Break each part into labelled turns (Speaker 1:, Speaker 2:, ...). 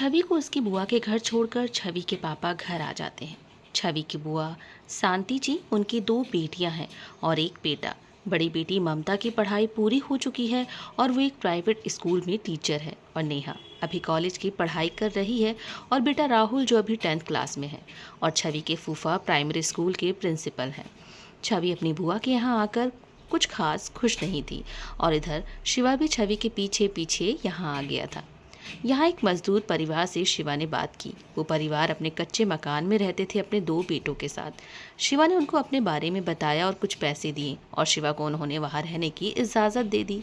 Speaker 1: छवि को उसकी बुआ के घर छोड़कर छवि के पापा घर आ जाते हैं। छवि की बुआ शांति जी, उनकी दो बेटियां हैं और एक बेटा। बड़ी बेटी ममता की पढ़ाई पूरी हो चुकी है और वो एक प्राइवेट स्कूल में टीचर है, और नेहा अभी कॉलेज की पढ़ाई कर रही है, और बेटा राहुल जो अभी 10th क्लास में है, और छवि के फूफा प्राइमरी स्कूल के प्रिंसिपल हैं। छवि अपनी बुआ के यहाँ आकर कुछ खास खुश नहीं थी, और इधर शिवा भी छवि के पीछे पीछे यहाँ आ गया था। यहाँ एक मजदूर परिवार से शिवा ने बात की। वो परिवार अपने कच्चे मकान में रहते थे अपने दो बेटों के साथ। शिवा ने उनको अपने बारे में बताया और कुछ पैसे दिए, और शिवा को उन्होंने वहाँ रहने की इजाज़त दे दी।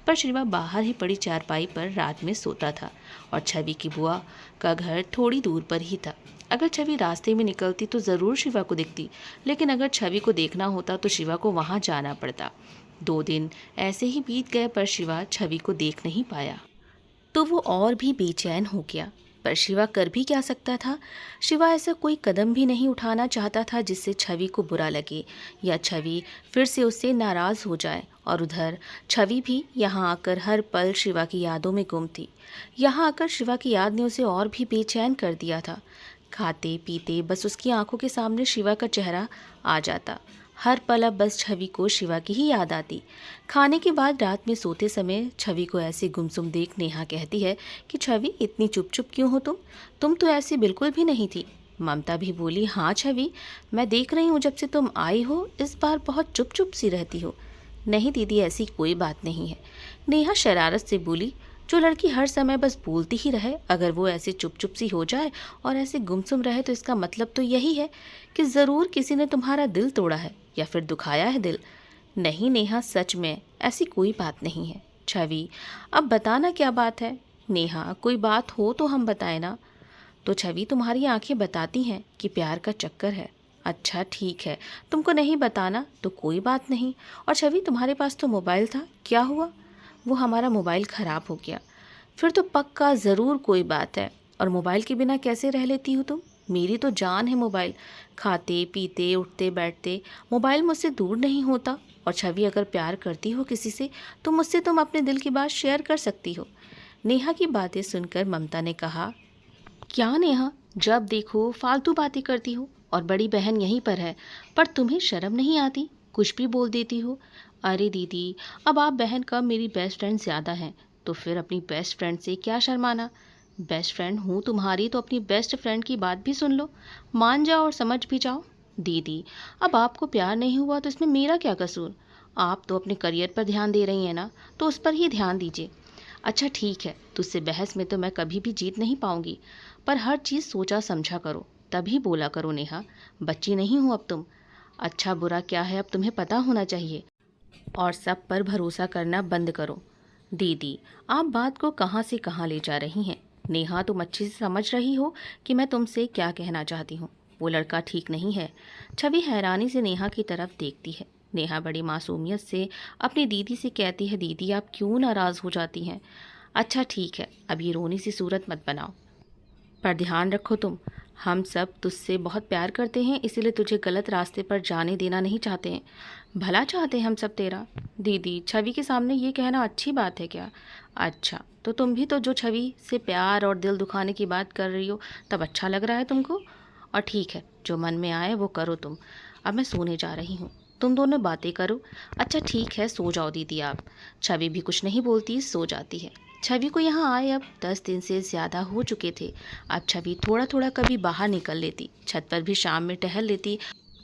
Speaker 1: पर शिवा बाहर ही पड़ी चारपाई पर रात में सोता था, और छवि की बुआ का घर थोड़ी दूर पर ही था। अगर छवि रास्ते में निकलती तो ज़रूर शिवा को दिखती, लेकिन अगर छवि को देखना होता तो शिवा को वहाँ जाना पड़ता। 2 दिन ऐसे ही बीत गए, पर शिवा छवि को देख नहीं पाया तो वो और भी बेचैन हो गया। पर शिवा कर भी क्या सकता था। शिवा ऐसा कोई कदम भी नहीं उठाना चाहता था जिससे छवि को बुरा लगे या छवि फिर से उससे नाराज़ हो जाए। और उधर छवि भी यहाँ आकर हर पल शिवा की यादों में गुम थी। यहाँ आकर शिवा की याद ने उसे और भी बेचैन कर दिया था। खाते पीते बस उसकी आंखों के सामने शिवा का चेहरा आ जाता। हर पल अब बस छवि को शिवा की ही याद आती। खाने के बाद रात में सोते समय छवि को ऐसे गुमसुम देख नेहा कहती है कि छवि इतनी चुप चुप क्यों हो तुम तो ऐसी बिल्कुल भी नहीं थी। ममता भी बोली, हाँ छवि, मैं देख रही हूँ जब से तुम आई हो इस बार बहुत चुप चुप सी रहती हो। नहीं दीदी, ऐसी कोई बात नहीं है, नेहा शरारत से बोली। जो लड़की हर समय बस बोलती ही रहे, अगर वो ऐसे चुप चुप सी हो जाए और ऐसे गुमसुम रहे तो इसका मतलब तो यही है कि ज़रूर किसी ने तुम्हारा दिल तोड़ा है या फिर दुखाया है दिल। नहीं नेहा, सच में ऐसी कोई बात नहीं है। छवि, अब बताना क्या बात है। नेहा, कोई बात हो तो हम बताए ना। तो छवि, तुम्हारी आंखें बताती हैं कि प्यार का चक्कर है। अच्छा ठीक है, तुमको नहीं बताना तो कोई बात नहीं। और छवि, तुम्हारे पास तो मोबाइल था, क्या हुआ। वो हमारा मोबाइल ख़राब हो गया। फिर तो पक्का ज़रूर कोई बात है। और मोबाइल के बिना कैसे रह लेती हो तुम। मेरी तो जान है मोबाइल। खाते पीते उठते बैठते मोबाइल मुझसे दूर नहीं होता। और छवि, अगर प्यार करती हो किसी से तो मुझसे तुम अपने दिल की बात शेयर कर सकती हो। नेहा की बातें सुनकर ममता ने कहा, क्या नेहा, जब देखो फालतू बातें करती हो, और बड़ी बहन यहीं पर है, पर तुम्हें शर्म नहीं आती, कुछ भी बोल देती हो। अरे दीदी, अब आप बहन कम मेरी बेस्ट फ्रेंड ज़्यादा हैं, तो फिर अपनी बेस्ट फ्रेंड से क्या शर्माना। बेस्ट फ्रेंड हूँ तुम्हारी तो अपनी बेस्ट फ्रेंड की बात भी सुन लो, मान जाओ और समझ भी जाओ। दीदी, अब आपको प्यार नहीं हुआ तो इसमें मेरा क्या कसूर। आप तो अपने करियर पर ध्यान दे रही हैं ना, तो उस पर ही ध्यान दीजिए। अच्छा ठीक है, तुझसे बहस में तो मैं कभी भी जीत नहीं पाऊंगी, पर हर चीज़ सोचा समझा करो, तभी बोला करो नेहा, बच्ची नहीं हो अब तुम। अच्छा बुरा क्या है अब तुम्हें पता होना चाहिए, और सब पर भरोसा करना बंद करो। दीदी, आप बात को कहाँ से कहाँ ले जा रही हैं। नेहा, तुम अच्छे से समझ रही हो कि मैं तुमसे क्या कहना चाहती हूँ। वो लड़का ठीक नहीं है। छवि हैरानी से नेहा की तरफ देखती है। नेहा बड़ी मासूमियत से अपनी दीदी से कहती है, दीदी आप क्यों नाराज़ हो जाती हैं। अच्छा ठीक है, अब ये रोनी सी सूरत मत बनाओ, पर ध्यान रखो तुम, हम सब तुझसे बहुत प्यार करते हैं, इसीलिए तुझे गलत रास्ते पर जाने देना नहीं चाहते हैं। भला चाहते हैं हम सब तेरा। दीदी, छवि के सामने ये कहना अच्छी बात है क्या। अच्छा, तो तुम भी तो जो छवि से प्यार और दिल दुखाने की बात कर रही हो, तब अच्छा लग रहा है तुमको। और ठीक है, जो मन में आए वो करो तुम। अब मैं सोने जा रही हूँ, तुम दोनों बातें करो। अच्छा ठीक है, सो जाओ दीदी आप। छवि भी कुछ नहीं बोलती, सो जाती है। छवि को यहाँ आए अब 10 दिन से ज़्यादा हो चुके थे। अब छवि थोड़ा थोड़ा कभी बाहर निकल लेती, छत पर भी शाम में टहल लेती।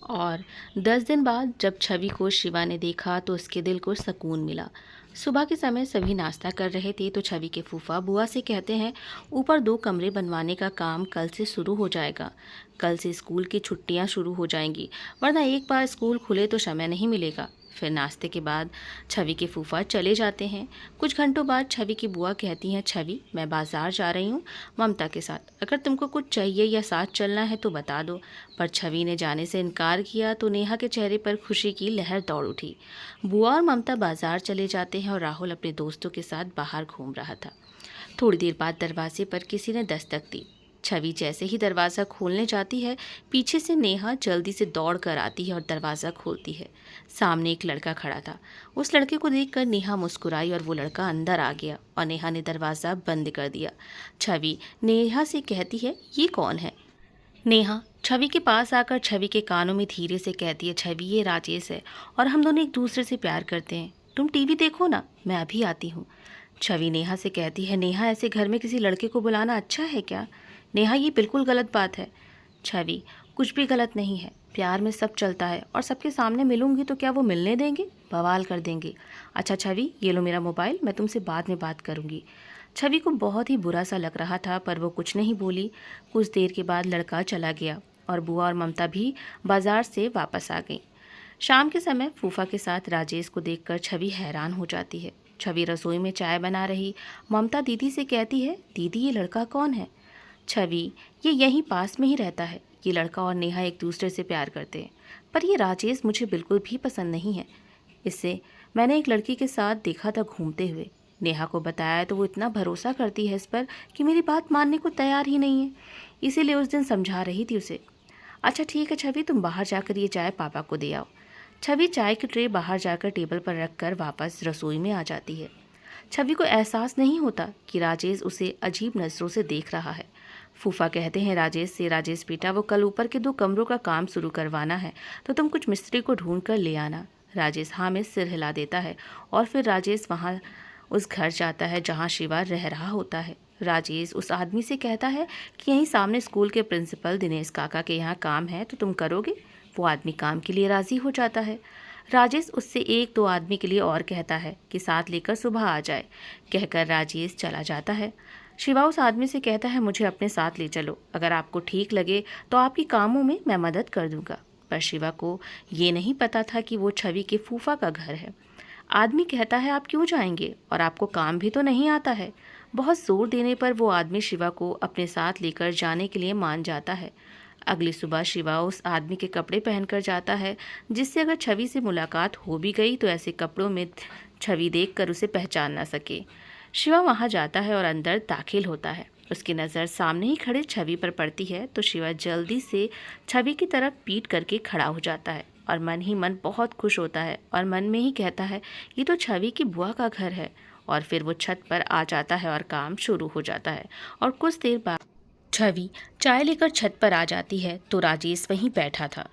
Speaker 1: और 10 दिन बाद जब छवि को शिवा ने देखा तो उसके दिल को सुकून मिला। सुबह के समय सभी नाश्ता कर रहे थे तो छवि के फूफा बुआ से कहते हैं, ऊपर 2 कमरे बनवाने का काम कल से शुरू हो जाएगा। कल से स्कूल की छुट्टियां शुरू हो जाएंगी, वरना एक बार स्कूल खुले तो समय नहीं मिलेगा। फिर नाश्ते के बाद छवि के फूफा चले जाते हैं। कुछ घंटों बाद छवि की बुआ कहती हैं, छवि मैं बाज़ार जा रही हूँ ममता के साथ, अगर तुमको कुछ चाहिए या साथ चलना है तो बता दो। पर छवि ने जाने से इनकार किया तो नेहा के चेहरे पर खुशी की लहर दौड़ उठी। बुआ और ममता बाज़ार चले जाते हैं और राहुल अपने दोस्तों के साथ बाहर घूम रहा था। थोड़ी देर बाद दरवाजे पर किसी ने दस्तक दी। छवि जैसे ही दरवाज़ा खोलने जाती है, पीछे से नेहा जल्दी से दौड़ कर आती है और दरवाज़ा खोलती है। सामने एक लड़का खड़ा था। उस लड़के को देखकर नेहा मुस्कुराई और वो लड़का अंदर आ गया और नेहा ने दरवाज़ा बंद कर दिया। छवि नेहा से कहती है, ये कौन है? नेहा छवि के पास आकर छवि के कानों में धीरे से कहती है, छवि ये राजेश है और हम दोनों एक दूसरे से प्यार करते हैं। तुम टीवी देखो ना, मैं अभी आती हूँ। छवि नेहा से कहती है, नेहा ऐसे घर में किसी लड़के को बुलाना अच्छा है क्या? नेहा ये बिल्कुल गलत बात है। छवि कुछ भी गलत नहीं है, प्यार में सब चलता है और सबके सामने मिलूंगी तो क्या वो मिलने देंगे? बवाल कर देंगे। अच्छा छवि, ये लो मेरा मोबाइल, मैं तुमसे बाद में बात करूंगी। छवि को बहुत ही बुरा सा लग रहा था पर वो कुछ नहीं बोली। कुछ देर के बाद लड़का चला गया और बुआ और ममता भी बाजार से वापस आ गई। शाम के समय फूफा के साथ राजेश को देखकर छवि हैरान हो जाती है। छवि रसोई में चाय बना रही ममता दीदी से कहती है, दीदी ये लड़का कौन है? छवि ये यहीं पास में ही रहता है। ये लड़का और नेहा एक दूसरे से प्यार करते हैं, पर ये राजेश मुझे बिल्कुल भी पसंद नहीं है। इससे मैंने एक लड़की के साथ देखा था घूमते हुए। नेहा को बताया तो वो इतना भरोसा करती है इस पर कि मेरी बात मानने को तैयार ही नहीं है। इसीलिए उस दिन समझा रही थी उसे। अच्छा ठीक है छवि, तुम बाहर जाकर ये चाय पापा को दे आओ। छवि चाय की ट्रे बाहर जाकर टेबल पर रखकर वापस रसोई में आ जाती है। छवि को एहसास नहीं होता कि राजेश उसे अजीब नज़रों से देख रहा है। फूफा कहते हैं राजेश से, राजेश बेटा वो कल ऊपर के 2 कमरों का काम शुरू करवाना है तो तुम कुछ मिस्त्री को ढूंढ कर ले आना। राजेश हाँ में सिर हिला देता है और फिर राजेश वहाँ उस घर जाता है जहाँ शिवा रह रहा होता है। राजेश उस आदमी से कहता है कि यहीं सामने स्कूल के प्रिंसिपल दिनेश काका के यहाँ काम है तो तुम करोगे? वो आदमी काम के लिए राज़ी हो जाता है। राजेश उससे 1-2 आदमी के लिए और कहता है कि साथ लेकर सुबह आ जाए। कहकर राजेश चला जाता है। शिवा उस आदमी से कहता है, मुझे अपने साथ ले चलो, अगर आपको ठीक लगे तो आपके कामों में मैं मदद कर दूंगा। पर शिवा को ये नहीं पता था कि वो छवि के फूफा का घर है। आदमी कहता है, आप क्यों जाएंगे और आपको काम भी तो नहीं आता है। बहुत जोर देने पर वो आदमी शिवा को अपने साथ लेकर जाने के लिए मान जाता है। अगली सुबह शिवा उस आदमी के कपड़े पहनकर जाता है जिससे अगर छवि से मुलाकात हो भी गई तो ऐसे कपड़ों में छवि देखकर उसे पहचान ना सके। शिवा वहां जाता है और अंदर दाखिल होता है। उसकी नज़र सामने ही खड़े छवि पर पड़ती है तो शिवा जल्दी से छवि की तरफ पीट करके खड़ा हो जाता है और मन ही मन बहुत खुश होता है और मन में ही कहता है, ये तो छवि की बुआ का घर है। और फिर वो छत पर आ जाता है और काम शुरू हो जाता है। और कुछ देर बाद छवि चाय लेकर छत पर आ जाती है तो राजेश वहीं बैठा था।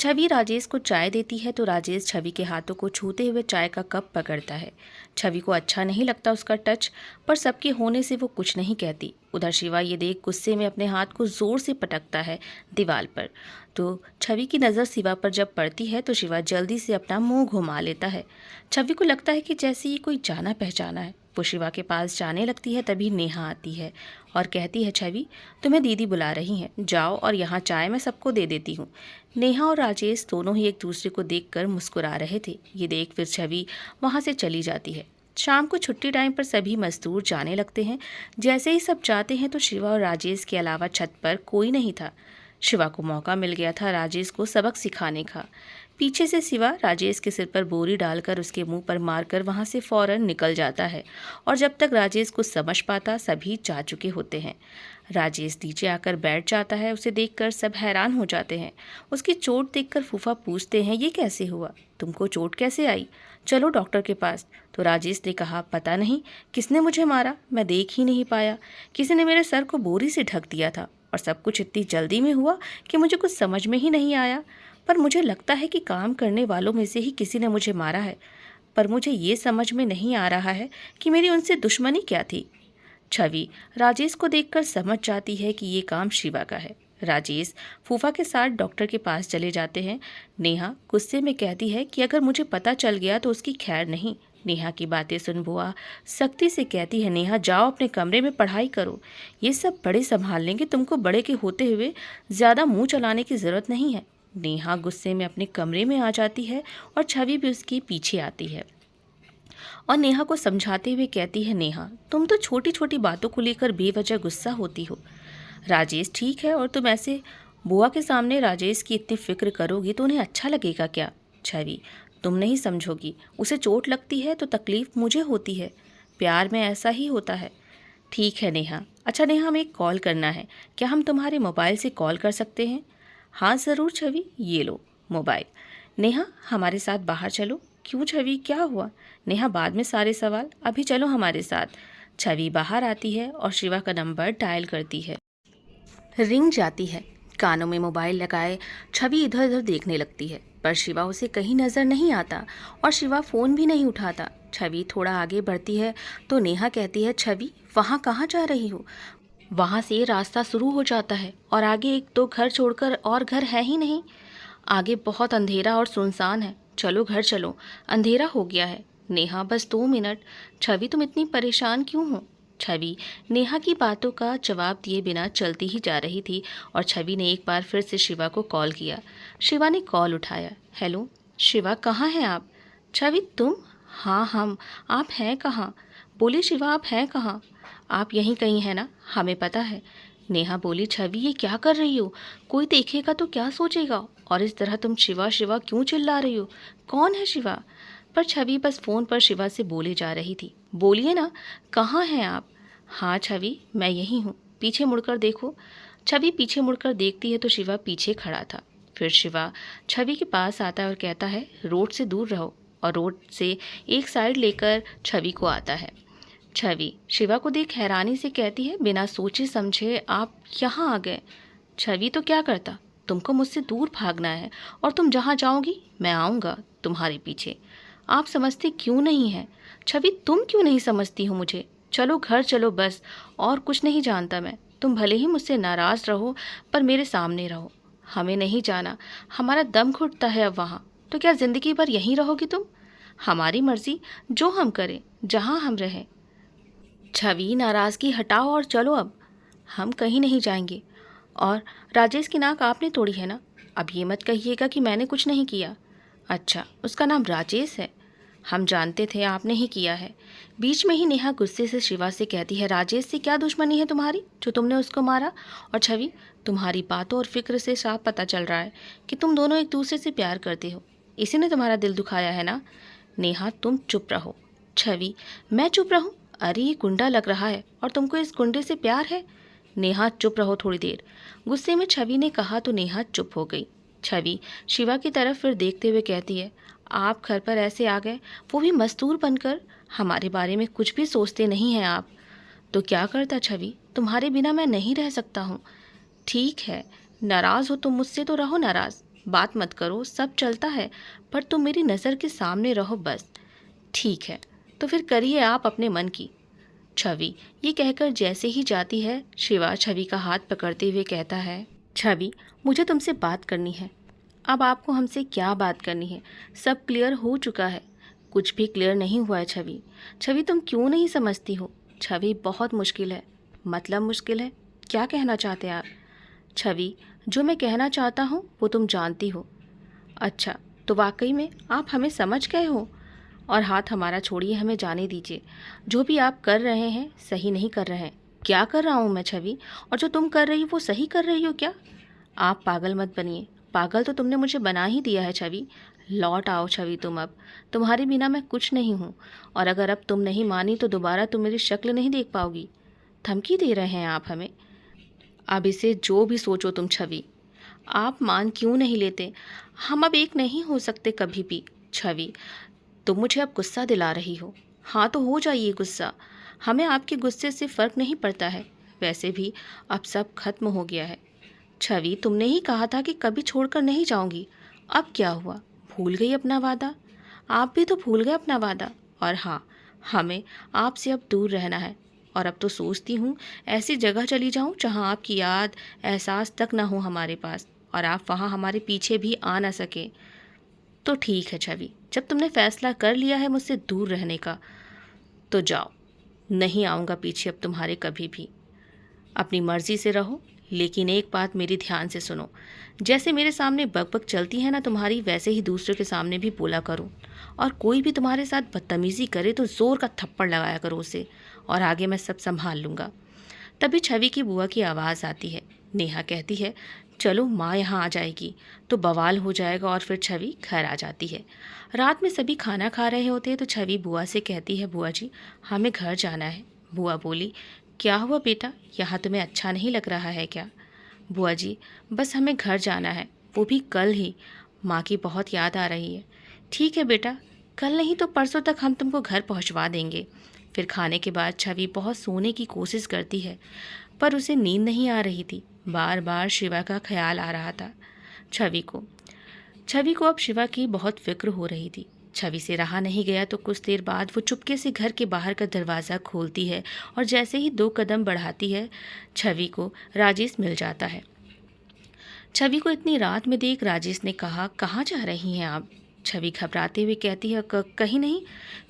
Speaker 1: छवि राजेश को चाय देती है तो राजेश छवि के हाथों को छूते हुए चाय का कप पकड़ता है। छवि को अच्छा नहीं लगता उसका टच, पर सबके होने से वो कुछ नहीं कहती। उधर शिवा ये देख गुस्से में अपने हाथ को ज़ोर से पटकता है दीवार पर। तो छवि की नज़र शिवा पर जब पड़ती है तो शिवा जल्दी से अपना मुंह घुमा लेता है। छवि को लगता है कि जैसे ये कोई जाना पहचाना है। वो शिवा के पास जाने लगती है तभी नेहा आती है और कहती है, छवि तुम्हें दीदी बुला रही हैं, जाओ और यहाँ चाय मैं सबको दे देती हूँ। नेहा और राजेश दोनों ही एक दूसरे को देखकर मुस्कुरा रहे थे। ये देख फिर छवि वहाँ से चली जाती है। शाम को छुट्टी टाइम पर सभी मजदूर जाने लगते हैं। जैसे ही सब जाते हैं तो शिवा और राजेश के अलावा छत पर कोई नहीं था। शिवा को मौका मिल गया था राजेश को सबक सिखाने का। पीछे से शिवा राजेश के सिर पर बोरी डालकर उसके मुंह पर मारकर वहां से फौरन निकल जाता है और जब तक राजेश कुछ समझ पाता सभी जा चुके होते हैं। राजेश नीचे आकर बैठ जाता है। उसे देखकर सब हैरान हो जाते हैं। उसकी चोट देखकर फूफा पूछते हैं, ये कैसे हुआ? तुमको चोट कैसे आई? चलो डॉक्टर के पास। तो राजेश ने कहा, पता नहीं किसने मुझे मारा, मैं देख ही नहीं पाया। किसी ने मेरे सर को बोरी से ढक दिया था और सब कुछ इतनी जल्दी में हुआ कि मुझे कुछ समझ में ही नहीं आया। पर मुझे लगता है कि काम करने वालों में से ही किसी ने मुझे मारा है, पर मुझे ये समझ में नहीं आ रहा है कि मेरी उनसे दुश्मनी क्या थी। छवि राजेश को देखकर समझ जाती है कि ये काम शिवा का है। राजेश फूफा के साथ डॉक्टर के पास चले जाते हैं। नेहा गुस्से में कहती है कि अगर मुझे पता चल गया तो उसकी खैर नहीं। नेहा की बातें सुन बुआ सख्ती से कहती है, नेहा जाओ अपने कमरे में पढ़ाई करो, ये सब बड़े संभाल लेंगे, तुमको बड़े के होते हुए ज़्यादा मुंह चलाने की ज़रूरत नहीं है। नेहा गुस्से में अपने कमरे में आ जाती है और छवि भी उसके पीछे आती है और नेहा को समझाते हुए कहती है, नेहा तुम तो छोटी छोटी बातों को लेकर बेवजह गुस्सा होती हो। राजेश ठीक है, और तुम ऐसे बुआ के सामने राजेश की इतनी फिक्र करोगी तो उन्हें अच्छा लगेगा क्या? छवि तुम नहीं समझोगी, उसे चोट लगती है तो तकलीफ मुझे होती है, प्यार में ऐसा ही होता है। ठीक है नेहा, अच्छा नेहा, हमें एक कॉल करना है, क्या हम तुम्हारे मोबाइल से कॉल कर सकते हैं? हाँ ज़रूर छवि, ये लो मोबाइल। नेहा हमारे साथ बाहर चलो। क्यों छवि, क्या हुआ? नेहा बाद में सारे सवाल, अभी चलो हमारे साथ। छवि बाहर आती है और शिवा का नंबर डायल करती है। रिंग जाती है। कानों में मोबाइल लगाए छवि इधर उधर देखने लगती है, पर शिवा उसे कहीं नजर नहीं आता और शिवा फोन भी नहीं उठाता। छवि थोड़ा आगे बढ़ती है तो नेहा कहती है, छवि वहाँ कहाँ जा रही हो? वहाँ से रास्ता शुरू हो जाता है और आगे एक दो घर छोड़कर और घर है ही नहीं। आगे बहुत अंधेरा और सुनसान है, चलो घर चलो, अंधेरा हो गया है। नेहा बस 2 मिनट। छवि तुम इतनी परेशान क्यों हो? छवि नेहा की बातों का जवाब दिए बिना चलती ही जा रही थी और छवि ने एक बार फिर से शिवा को कॉल किया। शिवा ने कॉल उठाया। हेलो शिवा, कहाँ हैं आप? छवि तुम? हाँ हम। आप हैं कहाँ? बोली शिवा, आप हैं कहाँ? आप यहीं कहीं हैं ना, हमें पता है। नेहा बोली, छवि ये क्या कर रही हो? कोई देखेगा तो क्या सोचेगा? और इस तरह तुम शिवा शिवा क्यों चिल्ला रही हो? कौन है शिवा? पर छवि बस फ़ोन पर शिवा से बोले जा रही थी। बोलिए ना, कहाँ हैं आप? हाँ छवि, मैं यहीं हूँ, पीछे मुड़कर देखो। छवि पीछे मुड़कर देखती है तो शिवा पीछे खड़ा था। फिर शिवा छवि के पास आता है और कहता है, रोड से दूर रहो, और रोड से एक साइड लेकर छवि को आता है। छवि शिवा को देख हैरानी से कहती है, बिना सोचे समझे आप यहाँ आ गए। छवि तो क्या करता, तुमको मुझसे दूर भागना है और तुम जहाँ जाओगी मैं आऊँगा तुम्हारे पीछे। आप समझते क्यों नहीं हैं? छवि तुम क्यों नहीं समझती हो मुझे? चलो घर चलो बस, और कुछ नहीं जानता मैं। तुम भले ही मुझसे नाराज़ रहो पर मेरे सामने रहो। हमें नहीं जाना, हमारा दम घुटता है अब वहाँ। तो क्या ज़िंदगी भर यहीं रहोगी तुम? हमारी मर्ज़ी, जो हम करें, जहाँ हम रहें। छवि नाराज़गी हटाओ और चलो अब, हम कहीं नहीं जाएंगे। और राजेश की नाक आपने तोड़ी है ना? अब ये मत कहिएगा कि मैंने कुछ नहीं किया। अच्छा, उसका नाम राजेश है? हम जानते थे आपने ही किया है। बीच में ही नेहा गुस्से से शिवा से कहती है, राजेश से क्या दुश्मनी है तुम्हारी जो तुमने उसको मारा? और छवि तुम्हारी बातों और फिक्र से साफ पता चल रहा है कि तुम दोनों एक दूसरे से प्यार करते हो। इसी ने तुम्हारा दिल दुखाया है ना? नेहा तुम चुप रहो। छवि मैं चुप रहूं? अरे ये गुंडा लग रहा है और तुमको इस गुंडे से प्यार है? नेहा चुप रहो थोड़ी देर, गुस्से में छवि ने कहा तो नेहा चुप हो गई। छवि शिवा की तरफ फिर देखते हुए कहती है, आप घर पर ऐसे आ गए, वो भी मजदूर बनकर, हमारे बारे में कुछ भी सोचते नहीं हैं आप। तो क्या करता छवि, तुम्हारे बिना मैं नहीं रह सकता हूँ। ठीक है, नाराज़ हो तुम मुझसे तो रहो नाराज़, बात मत करो, सब चलता है, पर तुम मेरी नज़र के सामने रहो बस। ठीक है, तो फिर करिए आप अपने मन की। छवि ये कहकर जैसे ही जाती है, शिवा छवि का हाथ पकड़ते हुए कहता है, छवि मुझे तुमसे बात करनी है। अब आपको हमसे क्या बात करनी है? सब क्लियर हो चुका है। कुछ भी क्लियर नहीं हुआ है छवि। छवि तुम क्यों नहीं समझती हो? छवि बहुत मुश्किल है। मतलब मुश्किल है? क्या कहना चाहते हैं आप? छवि जो मैं कहना चाहता हूँ वो तुम जानती हो। अच्छा, तो वाकई में आप हमें समझ गए हो? और हाथ हमारा छोड़िए, हमें जाने दीजिए। जो भी आप कर रहे हैं सही नहीं कर रहे हैं। क्या कर रहा हूँ मैं छवि? और जो तुम कर रही हो वो सही कर रही हो क्या? आप पागल मत बनिए, पागल तो तुमने मुझे बना ही दिया है छवि। लौट आओ छवि तुम अब, तुम्हारे बिना मैं कुछ नहीं हूँ। और अगर अब तुम नहीं मानी तो दोबारा तुम मेरी शक्ल नहीं देख पाओगी। धमकी दे रहे हैं आप हमें? अब इसे जो भी सोचो तुम छवि, आप मान क्यों नहीं लेते? हम अब एक नहीं हो सकते कभी भी। छवि तुम मुझे अब गुस्सा दिला रही हो। हाँ तो हो जाइए गुस्सा, हमें आपके गुस्से से फ़र्क नहीं पड़ता है। वैसे भी अब सब खत्म हो गया है। छवि तुमने ही कहा था कि कभी छोड़कर नहीं जाऊंगी, अब क्या हुआ? भूल गई अपना वादा? आप भी तो भूल गए अपना वादा। और हाँ, हमें आपसे अब दूर रहना है। और अब तो सोचती हूँ ऐसी जगह चली जाऊँ जहाँ आपकी याद एहसास तक ना हो हमारे पास, और आप वहाँ हमारे पीछे भी आ ना सके। तो ठीक है छवि, जब तुमने फैसला कर लिया है मुझसे दूर रहने का तो जाओ, नहीं आऊँगा पीछे अब तुम्हारे कभी भी। अपनी मर्ज़ी से रहो, लेकिन एक बात मेरी ध्यान से सुनो। जैसे मेरे सामने बकबक चलती है ना तुम्हारी, वैसे ही दूसरे के सामने भी बोला करो। और कोई भी तुम्हारे साथ बदतमीज़ी करे तो ज़ोर का थप्पड़ लगाया करो उसे, और आगे मैं सब संभाल लूँगा। तभी छवि की बुआ की आवाज़ आती है। नेहा कहती है, चलो माँ यहाँ आ जाएगी तो बवाल हो जाएगा, और फिर छवि घर आ जाती है। रात में सभी खाना खा रहे होते हैं तो छवि बुआ से कहती है, बुआ जी हमें घर जाना है। बुआ बोली, क्या हुआ बेटा, यहाँ तुम्हें अच्छा नहीं लग रहा है क्या? बुआ जी, बस हमें घर जाना है, वो भी कल ही। माँ की बहुत याद आ रही है। ठीक है बेटा, कल नहीं तो परसों तक हम तुमको घर पहुँचवा देंगे। फिर खाने के बाद छवि बहुत सोने की कोशिश करती है, पर उसे नींद नहीं आ रही थी। बार बार शिवा का ख्याल आ रहा था। छवि को छवि को अब शिवा की बहुत फिक्र हो रही थी। छवि से रहा नहीं गया तो कुछ देर बाद वो चुपके से घर के बाहर का दरवाज़ा खोलती है और जैसे ही 2 कदम बढ़ाती है, छवि को राजेश मिल जाता है। छवि को इतनी रात में देख राजेश ने कहा, कहाँ जा रही हैं आप? छवि घबराते हुए कहती है, कहीं नहीं।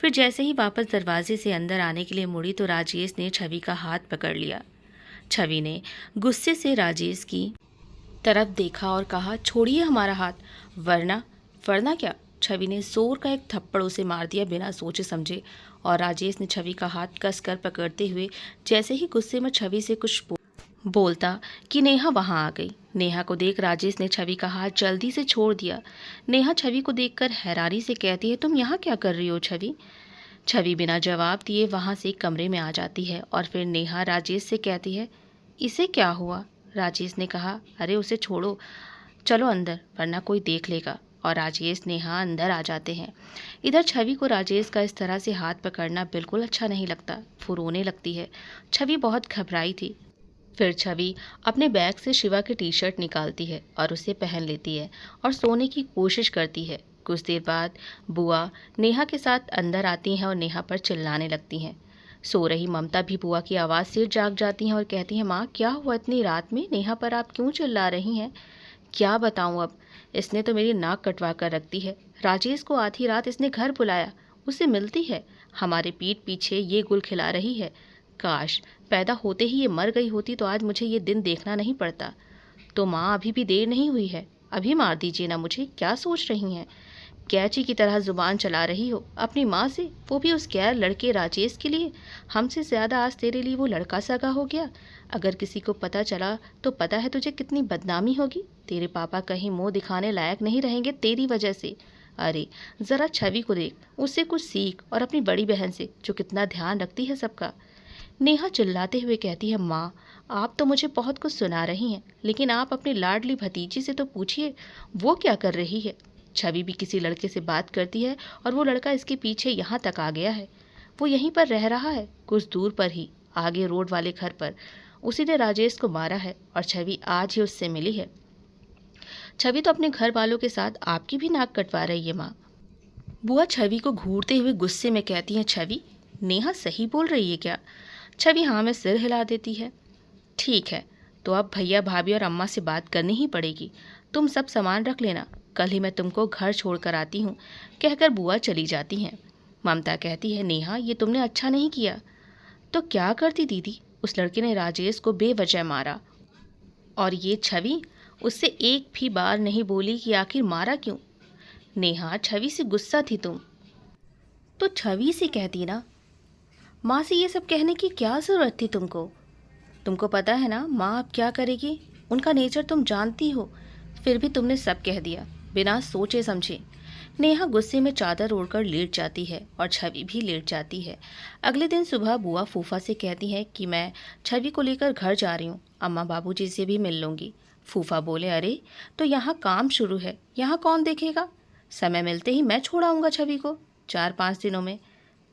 Speaker 1: फिर जैसे ही वापस दरवाजे से अंदर आने के लिए मुड़ी तो राजेश ने छवि का हाथ पकड़ लिया। छवि ने गुस्से से राजेश की तरफ देखा और कहा, छोड़िए हमारा हाथ, वरना वरना क्या? छवि ने जोर का एक थप्पड़ उसे मार दिया बिना सोचे समझे, और राजेश ने छवि का हाथ कसकर पकड़ते हुए जैसे ही गुस्से में छवि से कुछ बोलता कि नेहा वहां आ गई। नेहा को देख राजेश ने छवि का हाथ जल्दी से छोड़ दिया। नेहा छवि को देखकर हैरानी से कहती है, तुम यहाँ क्या कर रही हो छवि? छवि बिना जवाब दिए वहां से कमरे में आ जाती है और फिर नेहा राजेश से कहती है, इसे क्या हुआ? राजेश ने कहा, अरे उसे छोड़ो, चलो अंदर, वरना कोई देख लेगा। और राजेश नेहा अंदर आ जाते हैं। इधर छवि को राजेश का इस तरह से हाथ पकड़ना बिल्कुल अच्छा नहीं लगता। वो रोने लगती है। छवि बहुत घबराई थी। फिर छवि अपने बैग से शिवा की टी शर्ट निकालती है और उसे पहन लेती है और सोने की कोशिश करती है। कुछ देर बाद बुआ नेहा के साथ अंदर आती हैं और नेहा पर चिल्लाने लगती हैं। सो रही ममता भी बुआ की आवाज़ से जाग जाती हैं और कहती हैं, माँ क्या हुआ, इतनी रात में नेहा पर आप क्यों चिल्ला रही हैं? क्या बताऊँ अब, इसने तो मेरी नाक कटवा कर रख दी है। राजेश को आधी रात इसने घर बुलाया, उसे मिलती है, हमारे पीठ पीछे ये गुल खिला रही है। काश पैदा होते ही ये मर गई होती तो आज मुझे ये दिन देखना नहीं पड़ता। तो माँ अभी भी देर नहीं हुई है, अभी मार दीजिए ना मुझे, क्या सोच रही हैं? कैची की तरह जुबान चला रही हो अपनी माँ से, वो भी उस गैर लड़के राजेश के लिए। हमसे ज़्यादा आज तेरे लिए वो लड़का सगा हो गया। अगर किसी को पता चला तो पता है तुझे कितनी बदनामी होगी। तेरे पापा कहीं मुंह दिखाने लायक नहीं रहेंगे तेरी वजह से। अरे ज़रा छवि को देख, उससे कुछ सीख, और अपनी बड़ी बहन से जो कितना ध्यान रखती है सबका। नेहा चिल्लाते हुए कहती है, माँ आप तो मुझे बहुत कुछ सुना रही हैं, लेकिन आप अपनी लाडली भतीजी से तो पूछिए वो क्या कर रही है। छवि भी किसी लड़के से बात करती है और वो लड़का इसके पीछे यहाँ तक आ गया है। वो यहीं पर रह रहा है, कुछ दूर पर ही, आगे रोड वाले घर पर। उसी ने राजेश को मारा है और छवि आज ही उससे मिली है। छवि तो अपने घर वालों के साथ आपकी भी नाक कटवा रही है माँ। बुआ छवि को घूरते हुए गुस्से में कहती हैं, छवि नेहा सही बोल रही है क्या? छवि हाँ में सिर हिला देती है। ठीक है, तो अब भैया भाभी और अम्मा से बात करनी ही पड़ेगी। तुम सब सामान रख लेना, कल ही मैं तुमको घर छोड़ कर आती हूँ, कहकर बुआ चली जाती हैं। ममता कहती है, नेहा ये तुमने अच्छा नहीं किया। तो क्या करती दीदी, उस लड़के ने राजेश को बेवजह मारा, और ये छवि उससे एक भी बार नहीं बोली कि आखिर मारा क्यों। नेहा छवि से गुस्सा थी तुम तो छवि से कहती ना, माँ से ये सब कहने की क्या ज़रूरत थी तुमको? तुमको पता है ना माँ अब क्या करेगी, उनका नेचर तुम जानती हो, फिर भी तुमने सब कह दिया बिना सोचे समझे। नेहा गुस्से में चादर ओढ़कर लेट जाती है और छवि भी लेट जाती है। अगले दिन सुबह बुआ फूफा से कहती है कि मैं छवि को लेकर घर जा रही हूँ, अम्मा बाबूजी से भी मिल लूँगी। फूफा बोले, अरे तो यहाँ काम शुरू है, यहाँ कौन देखेगा? समय मिलते ही मैं छोड़ आऊँगा छवि को 4-5 दिनों में।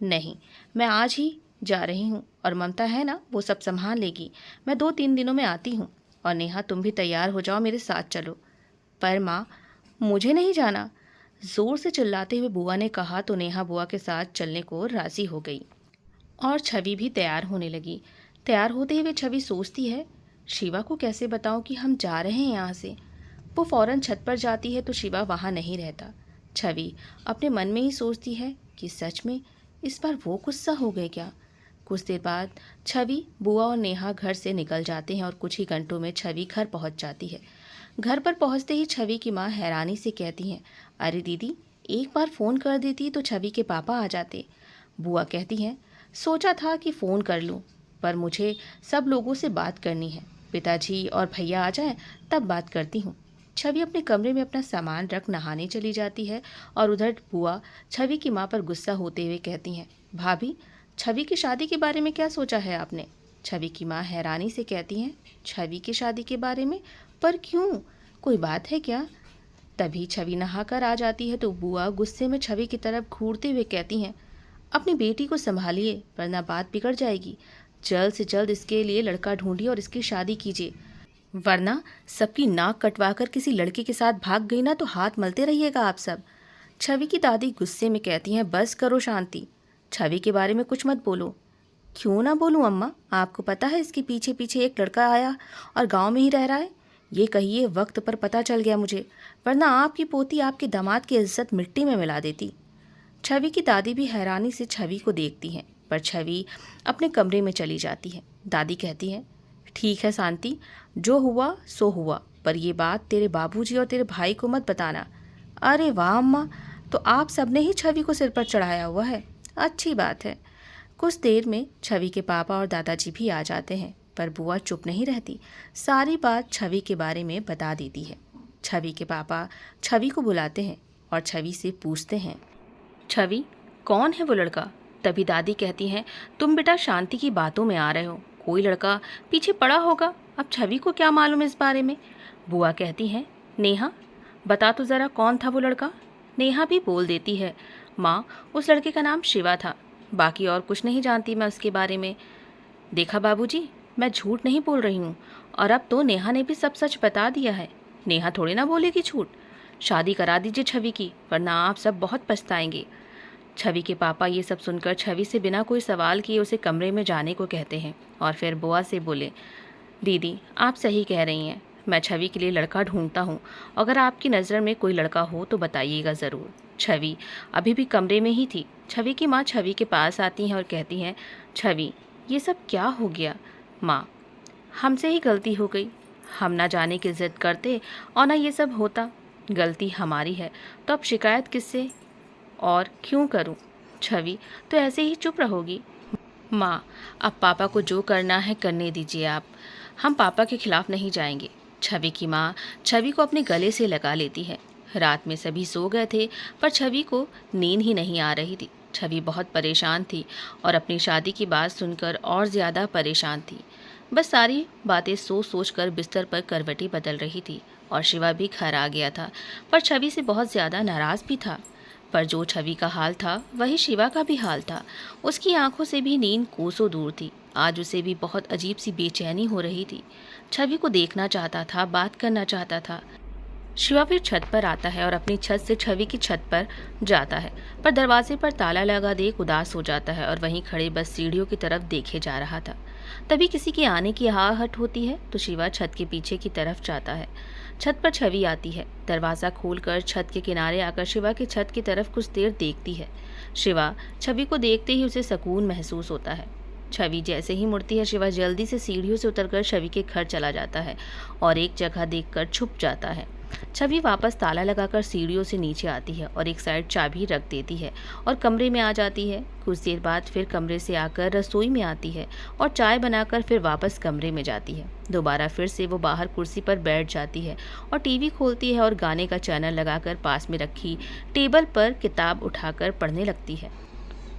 Speaker 1: नहीं, मैं आज ही जा रही हूँ, और ममता है ना वो सब संभाल लेगी। मैं 2-3 दिनों में आती हूँ। और नेहा तुम भी तैयार हो जाओ, मेरे साथ चलो। पर माँ मुझे नहीं जाना, ज़ोर से चिल्लाते हुए बुआ ने कहा तो नेहा बुआ के साथ चलने को राज़ी हो गई और छवि भी तैयार होने लगी। तैयार होते हुए छवि सोचती है, शिवा को कैसे बताऊं कि हम जा रहे हैं यहाँ से। वो फ़ौरन छत पर जाती है तो शिवा वहाँ नहीं रहता। छवि अपने मन में ही सोचती है कि सच में इस बार वो गुस्सा हो गए क्या। कुछ देर बाद छवि, बुआ और नेहा घर से निकल जाते हैं और कुछ ही घंटों में छवि घर पहुँच जाती है। घर पर पहुँचते ही छवि की माँ हैरानी से कहती हैं, अरे दीदी एक बार फ़ोन कर देती तो छवि के पापा आ जाते। बुआ कहती हैं, सोचा था कि फ़ोन कर लूँ, पर मुझे सब लोगों से बात करनी है, पिताजी और भैया आ जाएं तब बात करती हूँ। छवि अपने कमरे में अपना सामान रख नहाने चली जाती है और उधर बुआ छवि की माँ पर गुस्सा होते हुए कहती हैं, भाभी छवि की शादी के बारे में क्या सोचा है आपने? छवि की माँ हैरानी से कहती हैं, छवि की शादी के बारे में? पर क्यों, कोई बात है क्या? तभी छवि नहाकर आ जाती है तो बुआ गुस्से में छवि की तरफ घूरते हुए कहती हैं, अपनी बेटी को संभालिए वरना बात बिगड़ जाएगी। जल्द से जल्द इसके लिए लड़का ढूंढिए और इसकी शादी कीजिए, वरना सबकी नाक कटवाकर किसी लड़के के साथ भाग गई ना तो हाथ मलते रहिएगा आप सब। छवि की दादी गुस्से में कहती हैं, बस करो शांति, छवि के बारे में कुछ मत बोलो। क्यों ना बोलूं अम्मा, आपको पता है इसके पीछे पीछे एक लड़का आया और गांव में ही रह रहा है। ये कहिए वक्त पर पता चल गया मुझे, वरना आपकी पोती आपके दामाद की इज्जत मिट्टी में मिला देती। छवि की दादी भी हैरानी से छवि को देखती हैं, पर छवि अपने कमरे में चली जाती है। दादी कहती हैं, ठीक है शांति, जो हुआ सो हुआ, पर ये बात तेरे बाबूजी और तेरे भाई को मत बताना। अरे वाह अम्मा, तो आप सबने ही छवि को सिर पर चढ़ाया हुआ है, अच्छी बात है। कुछ देर में छवि के पापा और दादाजी भी आ जाते हैं, पर बुआ चुप नहीं रहती, सारी बात छवि के बारे में बता देती है। छवि के पापा छवि को बुलाते हैं और छवि से पूछते हैं, छवि कौन है वो लड़का? तभी दादी कहती हैं, तुम बेटा शांति की बातों में आ रहे हो, कोई लड़का पीछे पड़ा होगा, अब छवि को क्या मालूम इस बारे में। बुआ कहती हैं, नेहा बता तो ज़रा कौन था वो लड़का। नेहा भी बोल देती है, माँ उस लड़के का नाम शिवा था, बाकी और कुछ नहीं जानती मैं उसके बारे में। देखा बाबूजी, मैं झूठ नहीं बोल रही हूँ, और अब तो नेहा ने भी सब सच बता दिया है, नेहा थोड़ी ना बोलेगी झूठ। शादी करा दीजिए छवि की, वरना आप सब बहुत पछताएंगे। छवि के पापा ये सब सुनकर छवि से बिना कोई सवाल किए उसे कमरे में जाने को कहते हैं और फिर बुआ से बोले, दीदी आप सही कह रही हैं, मैं छवि के लिए लड़का ढूंढता हूँ, अगर आपकी नज़र में कोई लड़का हो तो बताइएगा ज़रूर। छवि अभी भी कमरे में ही थी। छवि की माँ छवि के पास आती हैं और कहती हैं, छवि ये सब क्या हो गया? माँ हमसे ही गलती हो गई, हम ना जाने की जिद करते और ना ये सब होता, गलती हमारी है, तो अब शिकायत किससे और क्यों करूं? छवि तो ऐसे ही चुप रहोगी? माँ अब पापा को जो करना है करने दीजिए आप, हम पापा के खिलाफ नहीं जाएंगे। छवि की माँ छवि को अपने गले से लगा लेती है। रात में सभी सो गए थे, पर छवि को नींद ही नहीं आ रही थी। छवि बहुत परेशान थी और अपनी शादी की बात सुनकर और ज़्यादा परेशान थी। बस सारी बातें सोच सोच कर बिस्तर पर करवटी बदल रही थी और शिवा भी घर आ गया था, पर छवि से बहुत ज़्यादा नाराज़ भी था। पर जो छवि का हाल था वही शिवा का भी हाल था। उसकी आंखों से भी नींद कोसों दूर थी। आज उसे भी बहुत अजीब सी बेचैनी हो रही थी। छवि को देखना चाहता था, बात करना चाहता था। शिवा फिर छत पर आता है और अपनी छत से छवि की छत पर जाता है, पर दरवाजे पर ताला लगा देख उदास हो जाता है और वहीं खड़े बस सीढ़ियों की तरफ देखे जा रहा था। तभी किसी के आने की आहट होती है तो शिवा छत के पीछे की तरफ जाता है। छत पर छवि आती है। दरवाज़ा खोलकर छत के किनारे आकर शिवा की छत की तरफ कुछ देर देखती है। शिवा छवि को देखते ही उसे सुकून महसूस होता है। छवि जैसे ही मुड़ती है, शिवा जल्दी से सीढ़ियों से उतरकर छवि के घर चला जाता है और एक जगह देखकर छुप जाता है। छवि वापस ताला लगाकर सीढ़ियों से नीचे आती है और एक साइड चाबी रख देती है और कमरे में आ जाती है। कुछ देर बाद फिर कमरे से आकर रसोई में आती है और चाय बनाकर फिर वापस कमरे में जाती है। दोबारा फिर से वो बाहर कुर्सी पर बैठ जाती है और टीवी खोलती है और गाने का चैनल लगाकर पास में रखी टेबल पर किताब उठाकर पढ़ने लगती है।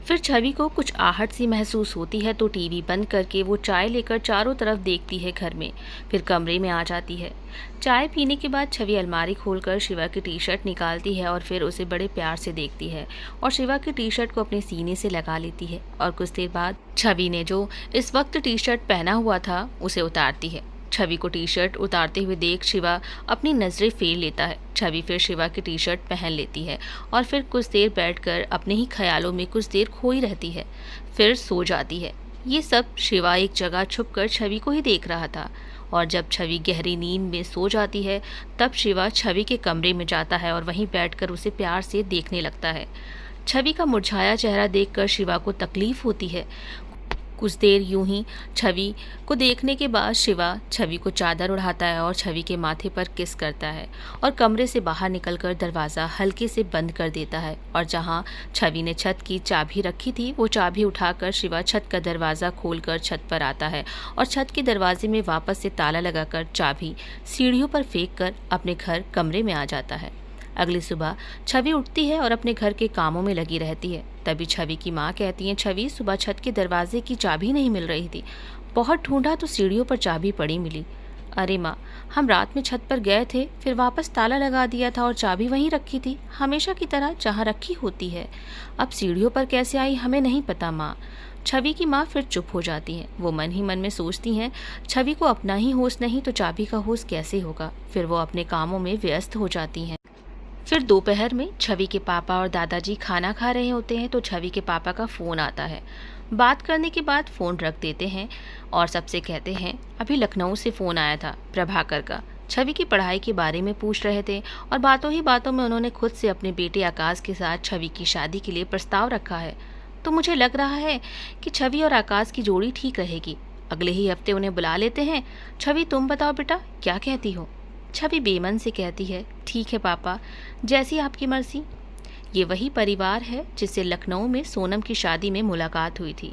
Speaker 1: फिर छवि को कुछ आहट सी महसूस होती है तो टीवी बंद करके वो चाय लेकर चारों तरफ देखती है घर में, फिर कमरे में आ जाती है। चाय पीने के बाद छवि अलमारी खोलकर शिवा की टी शर्ट निकालती है और फिर उसे बड़े प्यार से देखती है और शिवा की टी शर्ट को अपने सीने से लगा लेती है और कुछ देर बाद छवि ने जो इस वक्त टी शर्ट पहना हुआ था उसे उतारती है। छवि को टी शर्ट उतारते हुए देख शिवा अपनी नज़रें फेर लेता है। छवि फिर शिवा की टी शर्ट पहन लेती है और फिर कुछ देर बैठकर अपने ही ख्यालों में कुछ देर खोई रहती है, फिर सो जाती है। ये सब शिवा एक जगह छुपकर छवि को ही देख रहा था और जब छवि गहरी नींद में सो जाती है तब शिवा छवि के कमरे में जाता है और वहीं बैठकर उसे प्यार से देखने लगता है। छवि का मुरझाया चेहरा देखकर शिवा को तकलीफ होती है। कुछ देर यूं ही छवि को देखने के बाद शिवा छवि को चादर उड़ाता है और छवि के माथे पर किस करता है और कमरे से बाहर निकलकर दरवाज़ा हल्के से बंद कर देता है और जहां छवि ने छत की चाबी रखी थी वो चाबी उठाकर शिवा छत का दरवाज़ा खोलकर छत पर आता है और छत के दरवाजे में वापस से ताला लगाकर चाबी सीढ़ियों पर फेंक कर अपने घर कमरे में आ जाता है। अगली सुबह छवि उठती है और अपने घर के कामों में लगी रहती है। तभी छवि की माँ कहती है, छवि सुबह छत के दरवाजे की चाबी नहीं मिल रही थी। बहुत ढूंढा तो सीढ़ियों पर चाबी पड़ी मिली। अरे माँ, हम रात में छत पर गए थे, फिर वापस ताला लगा दिया था और चाबी वहीं रखी थी, हमेशा की तरह जहाँ रखी होती है। अब सीढ़ियों पर कैसे आई हमें नहीं पता माँ। छवि की माँ फिर चुप हो जाती हैं। वो मन ही मन में सोचती हैं, छवि को अपना ही होश नहीं तो चाबी का होश कैसे होगा। फिर वो अपने कामों में व्यस्त हो जाती हैं। फिर दोपहर में छवि के पापा और दादाजी खाना खा रहे होते हैं तो छवि के पापा का फ़ोन आता है। बात करने के बाद फ़ोन रख देते हैं और सबसे कहते हैं, अभी लखनऊ से फ़ोन आया था प्रभाकर का, छवि की पढ़ाई के बारे में पूछ रहे थे और बातों ही बातों में उन्होंने खुद से अपने बेटे आकाश के साथ छवि की शादी के लिए प्रस्ताव रखा है। तो मुझे लग रहा है कि छवि और आकाश की जोड़ी ठीक रहेगी। अगले ही हफ्ते उन्हें बुला लेते हैं। छवि तुम बताओ बेटा, क्या कहती हो। छवि बेमन से कहती है, ठीक है पापा, जैसी आपकी मर्जी। ये वही परिवार है जिससे लखनऊ में सोनम की शादी में मुलाकात हुई थी।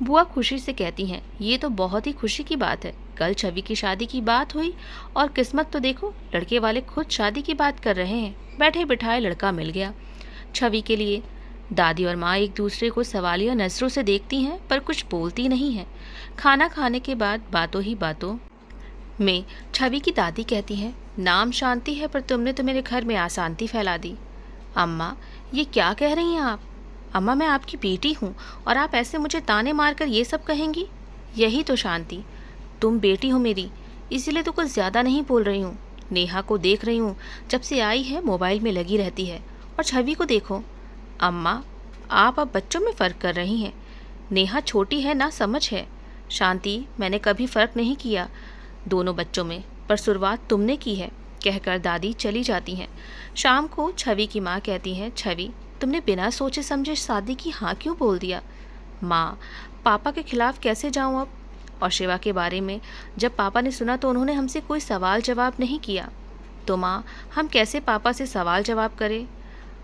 Speaker 1: बुआ खुशी से कहती हैं, ये तो बहुत ही खुशी की बात है। कल छवि की शादी की बात हुई और किस्मत तो देखो, लड़के वाले खुद शादी की बात कर रहे हैं। बैठे बिठाए लड़का मिल गया छवि के लिए। दादी और माँ एक दूसरे को सवालिया नज़रों से देखती हैं पर कुछ बोलती नहीं हैं। खाना खाने के बाद बातों ही बातों में छवि की दादी कहती हैं, नाम शांति है पर तुमने तो मेरे घर में अशांति फैला दी। अम्मा, ये क्या कह रही हैं आप। अम्मा, मैं आपकी बेटी हूँ और आप ऐसे मुझे ताने मारकर ये सब कहेंगी। यही तो शांति, तुम बेटी हो मेरी, इसीलिए तो कुछ ज़्यादा नहीं बोल रही हूँ। नेहा को देख रही हूँ, जब से आई है मोबाइल में लगी रहती है। और छवि को देखो। अम्मा, आप अब बच्चों में फ़र्क कर रही हैं। नेहा छोटी है, ना समझ है। शांति, मैंने कभी फ़र्क नहीं किया दोनों बच्चों में, पर शुरुआत तुमने की है, कहकर दादी चली जाती हैं। शाम को छवि की माँ कहती हैं, छवि तुमने बिना सोचे समझे शादी की हाँ क्यों बोल दिया। माँ, पापा के खिलाफ कैसे जाऊँ अब। और शिवा के बारे में जब पापा ने सुना तो उन्होंने हमसे कोई सवाल जवाब नहीं किया। तो माँ, हम कैसे पापा से सवाल जवाब करें।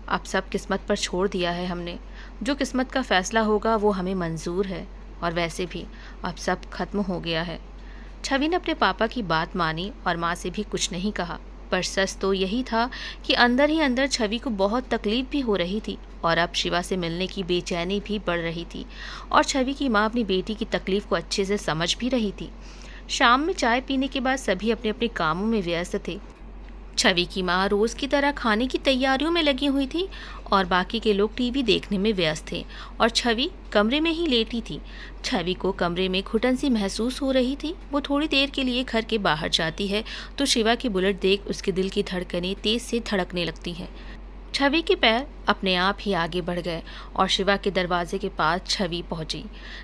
Speaker 1: अब सब किस्मत पर छोड़ दिया है हमने। जो किस्मत का फ़ैसला होगा वो हमें मंजूर है। और वैसे भी अब सब खत्म हो गया है। छवि ने अपने पापा की बात मानी और माँ से भी कुछ नहीं कहा। पर सच तो यही था कि अंदर ही अंदर छवि को बहुत तकलीफ भी हो रही थी और अब शिवा से मिलने की बेचैनी भी बढ़ रही थी। और छवि की माँ अपनी बेटी की तकलीफ को अच्छे से समझ भी रही थी। शाम में चाय पीने के बाद सभी अपने अपने कामों में व्यस्त थे। छवि की माँ रोज़ की तरह खाने की तैयारियों में लगी हुई थी और बाकी के लोग टीवी देखने में व्यस्त थे और छवि कमरे में ही लेटी थी। छवि को कमरे में घुटन सी महसूस हो रही थी। वो थोड़ी देर के लिए घर के बाहर जाती है तो शिवा की बुलेट देख उसके दिल की धड़कनें तेज़ से धड़कने लगती हैं। छवि के पैर अपने आप ही आगे बढ़ गए और शिवा के दरवाजे के पास छवि पहुंची।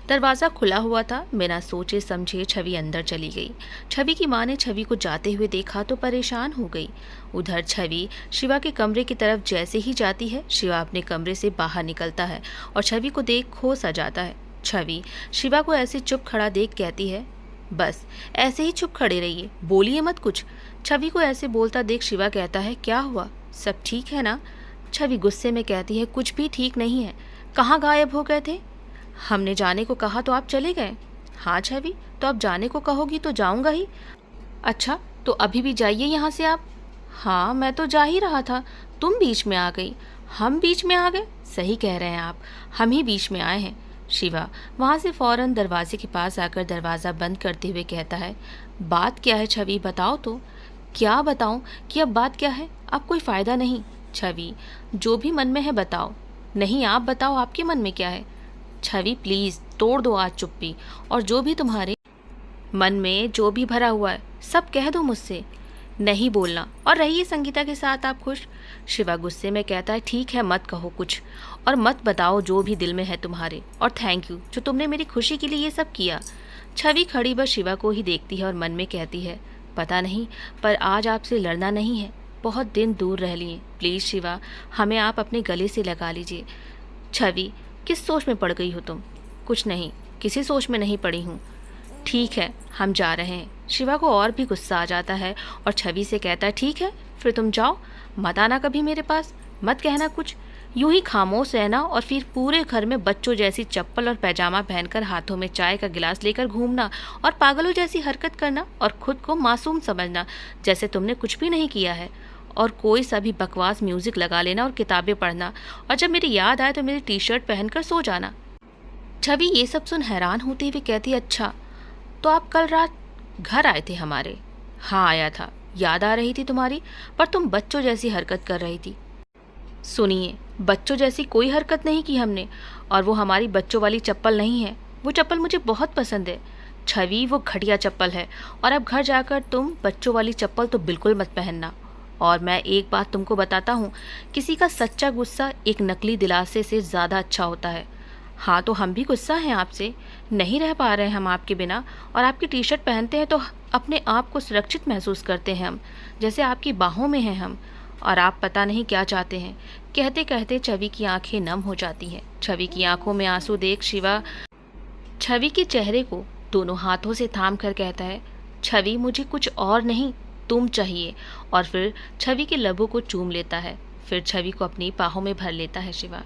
Speaker 1: दरवाज़ा खुला हुआ था। बिना सोचे समझे छवि अंदर चली गई। छवि की माँ ने छवि को जाते हुए देखा तो परेशान हो गई। उधर छवि शिवा के कमरे की तरफ जैसे ही जाती है, शिवा अपने कमरे से बाहर निकलता है और छवि को देख खो सा जाता है। छवि शिवा को ऐसे चुप खड़ा देख कहती है, बस ऐसे ही चुप खड़े रहिए, बोलिए मत कुछ। छवि को ऐसे बोलता देख शिवा कहता है, क्या हुआ, सब ठीक है ना। छवि गुस्से में कहती है, कुछ भी ठीक नहीं है। कहाँ गायब हो गए थे। हमने जाने को कहा तो आप चले गए। हाँ छवि, तो अब जाने को कहोगी तो जाऊंगा ही। अच्छा, तो अभी भी जाइए यहाँ से आप। हाँ, मैं तो जा ही रहा था, तुम बीच में आ गई। हम बीच में आ गए, सही कह रहे हैं आप, हम ही बीच में आए हैं। शिवा वहाँ से फौरन दरवाजे के पास आकर दरवाज़ा बंद करते हुए कहता है, बात क्या है छवि, बताओ तो। क्या बताऊं कि अब बात क्या है, अब कोई फ़ायदा नहीं। छवि, जो भी मन में है बताओ। नहीं, आप बताओ, आपके मन में क्या है। छवि प्लीज़ तोड़ दो आज चुप्पी और जो भी तुम्हारे मन में जो भी भरा हुआ है सब कह दो मुझसे। नहीं बोलना और रहिए संगीता के साथ आप खुश। शिवा गुस्से में कहता है, ठीक है, मत कहो कुछ और मत बताओ जो भी दिल में है तुम्हारे, और थैंक यू जो तुमने मेरी खुशी के लिए ये सब किया। छवि खड़ी बस शिवा को ही देखती है और मन में कहती है, पता नहीं पर आज आपसे लड़ना नहीं है, बहुत दिन दूर रह लिए। प्लीज़ शिवा, हमें आप अपने गले से लगा लीजिए। छवि, किस सोच में पड़ गई हो तुम। कुछ नहीं, किसी सोच में नहीं पड़ी हूँ। ठीक है, हम जा रहे हैं। शिवा को और भी गुस्सा आ जाता है और छवि से कहता है, ठीक है फिर तुम जाओ, मत आना कभी मेरे पास, मत कहना कुछ, यूं ही खामोश रहना और फिर पूरे घर में बच्चों जैसी चप्पल और पैजामा पहनकर हाथों में चाय का गिलास लेकर घूमना और पागलों जैसी हरकत करना और खुद को मासूम समझना जैसे तुमने कुछ भी नहीं किया है, और कोई सा भी बकवास म्यूज़िक लगा लेना और किताबें पढ़ना, और जब मेरी याद आए तो मेरी टी शर्ट पहनकर सो जाना। छवि ये सब सुन हैरान होते हुए कहती, अच्छा तो आप कल रात घर आए थे हमारे। हाँ आया था, याद आ रही थी तुम्हारी, पर तुम बच्चों जैसी हरकत कर रही थी। सुनिए, बच्चों जैसी कोई हरकत नहीं की हमने, और वो हमारी बच्चों वाली चप्पल नहीं है। वो चप्पल मुझे बहुत पसंद है छवि, वो घटिया चप्पल है। और अब घर जाकर तुम बच्चों वाली चप्पल तो बिल्कुल मत पहनना। और मैं एक बात तुमको बताता हूँ, किसी का सच्चा गुस्सा एक नकली दिलासे से ज़्यादा अच्छा होता है। हाँ तो हम भी गुस्सा हैं आपसे, नहीं रह पा रहे हैं हम आपके बिना, और आपकी टी शर्ट पहनते हैं तो अपने आप को सुरक्षित महसूस करते हैं हम, जैसे आपकी बाहों में हैं हम। और आप पता नहीं क्या चाहते हैं। कहते कहते छवि की आंखें नम हो जाती हैं। छवि की आंखों में आंसू देख शिवा छवि के चेहरे को दोनों हाथों से थाम कर कहता है, छवि मुझे कुछ और नहीं, तुम चाहिए। और फिर छवि के लबों को चूम लेता है, फिर छवि को अपनी बाहों में भर लेता है शिवा।